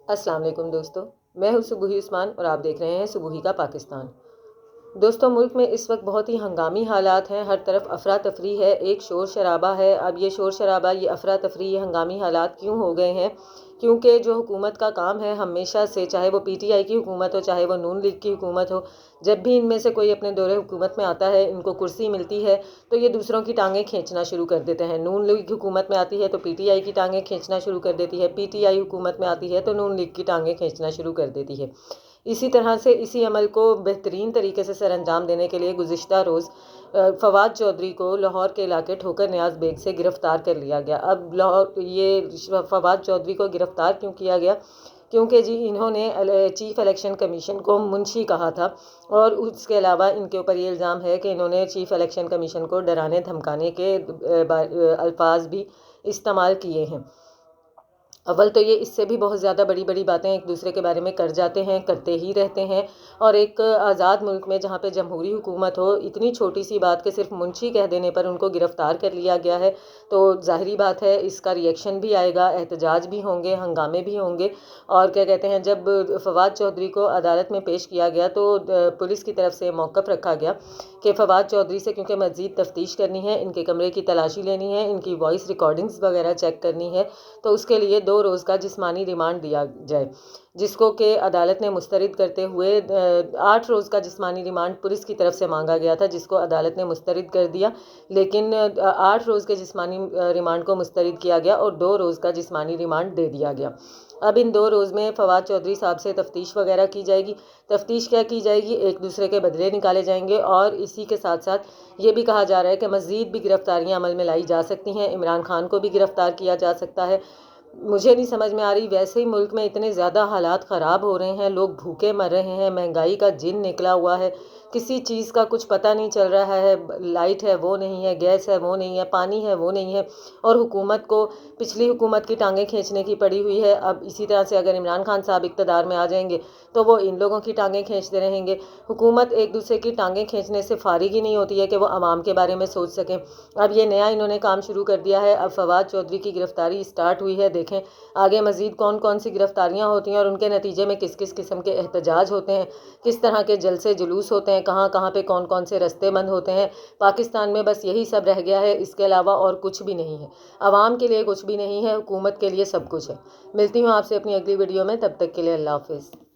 السلام علیکم دوستو، میں ہوں صبوحی عثمان اور آپ دیکھ رہے ہیں صبوحی کا پاکستان۔ دوستو، ملک میں اس وقت بہت ہی ہنگامی حالات ہیں، ہر طرف افراتفری ہے، ایک شور شرابہ ہے۔ اب یہ شور شرابہ، یہ افراتفری، یہ ہنگامی حالات کیوں ہو گئے ہیں؟ کیونکہ جو حکومت کا کام ہے ہمیشہ سے، چاہے وہ پی ٹی آئی کی حکومت ہو، چاہے وہ نون لیگ کی حکومت ہو، جب بھی ان میں سے کوئی اپنے دور حکومت میں آتا ہے، ان کو کرسی ملتی ہے تو یہ دوسروں کی ٹانگیں کھینچنا شروع کر دیتے ہیں۔ نون لیگ حکومت میں آتی ہے تو پی ٹی آئی کی ٹانگیں کھینچنا شروع کر دیتی ہے، پی ٹی آئی حکومت میں آتی ہے تو نون لیگ کی ٹانگیں کھینچنا شروع کر دیتی ہے۔ اسی طرح سے اسی عمل کو بہترین طریقے سے سر انجام دینے کے لیے گزشتہ روز فواد چودھری کو لاہور کے علاقے ٹھوکر نیاز بیگ سے گرفتار کر لیا گیا۔ اب یہ فواد چودھری کو گرفتار کیوں کیا گیا؟ کیونکہ انہوں نے چیف الیکشن کمیشن کو منشی کہا تھا، اور اس کے علاوہ ان کے اوپر یہ الزام ہے کہ انہوں نے چیف الیکشن کمیشن کو ڈرانے دھمکانے کے الفاظ بھی استعمال کیے ہیں۔ اول تو یہ اس سے بھی بہت زیادہ بڑی بڑی باتیں ایک دوسرے کے بارے میں کر جاتے ہیں، کرتے ہی رہتے ہیں، اور ایک آزاد ملک میں جہاں پہ جمہوری حکومت ہو، اتنی چھوٹی سی بات کہ صرف منشی کہہ دینے پر ان کو گرفتار کر لیا گیا ہے، تو ظاہری بات ہے اس کا ریئیکشن بھی آئے گا، احتجاج بھی ہوں گے، ہنگامے بھی ہوں گے۔ اور کیا کہتے ہیں، جب فواد چودھری کو عدالت میں پیش کیا گیا تو پولیس کی طرف سے موقف رکھا گیا کہ فواد چودھری سے کیونکہ مزید تفتیش کرنی ہے، ان کے کمرے کی تلاشی لینی ہے، ان کی وائس ریکارڈنگز وغیرہ چیک کرنی ہے، تو اس کے لیے 2 روز کا جسمانی ریمانڈ دیا جائے، جس کو کہ عدالت نے مسترد کرتے ہوئے 8 روز کا جسمانی ریمانڈ پولیس کی طرف سے مانگا گیا تھا، جس کو عدالت نے مسترد کر دیا، لیکن 8 روز کے جسمانی ریمانڈ کو مسترد کیا گیا اور 2 روز کا جسمانی ریمانڈ دے دیا گیا۔ اب ان 2 روز میں فواد چودھری صاحب سے تفتیش وغیرہ کی جائے گی۔ تفتیش کیا کی جائے گی؟ ایک دوسرے کے بدلے نکالے جائیں گے، اور اسی کے ساتھ ساتھ یہ بھی کہا جا رہا ہے کہ مزید بھی گرفتاریاں عمل میں لائی جا سکتی ہیں، عمران خان کو بھی گرفتار کیا جا سکتا ہے۔ مجھے نہیں سمجھ میں آ رہی، ویسے ہی ملک میں اتنے زیادہ حالات خراب ہو رہے ہیں، لوگ بھوکے مر رہے ہیں، مہنگائی کا جن نکلا ہوا ہے، کسی چیز کا کچھ پتہ نہیں چل رہا ہے، لائٹ ہے وہ نہیں ہے، گیس ہے وہ نہیں ہے، پانی ہے وہ نہیں ہے، اور حکومت کو پچھلی حکومت کی ٹانگیں کھینچنے کی پڑی ہوئی ہے۔ اب اسی طرح سے اگر عمران خان صاحب اقتدار میں آ جائیں گے تو وہ ان لوگوں کی ٹانگیں کھینچتے رہیں گے۔ حکومت ایک دوسرے کی ٹانگیں کھینچنے سے فارغ ہی نہیں ہوتی ہے کہ وہ عوام کے بارے میں سوچ سکیں۔ اب یہ نیا انہوں نے کام شروع کر دیا ہے، اب فواد چودھری کی گرفتاری سٹارٹ ہوئی ہے، دیکھیں آگے مزید کون کون سی گرفتاریاں ہوتی ہیں اور ان کے نتیجے میں کس کس قسم کے احتجاج ہوتے ہیں، کس طرح کے جلسے جلوس ہوتے ہیں، کہاں کہاں پہ کون کون سے رستے بند ہوتے ہیں۔ پاکستان میں بس یہی سب رہ گیا ہے، اس کے علاوہ اور کچھ بھی نہیں ہے۔ عوام کے لیے کچھ بھی نہیں ہے، حکومت کے لیے سب کچھ ہے۔ ملتی ہوں آپ سے اپنی اگلی ویڈیو میں، تب تک کے لیے اللہ حافظ۔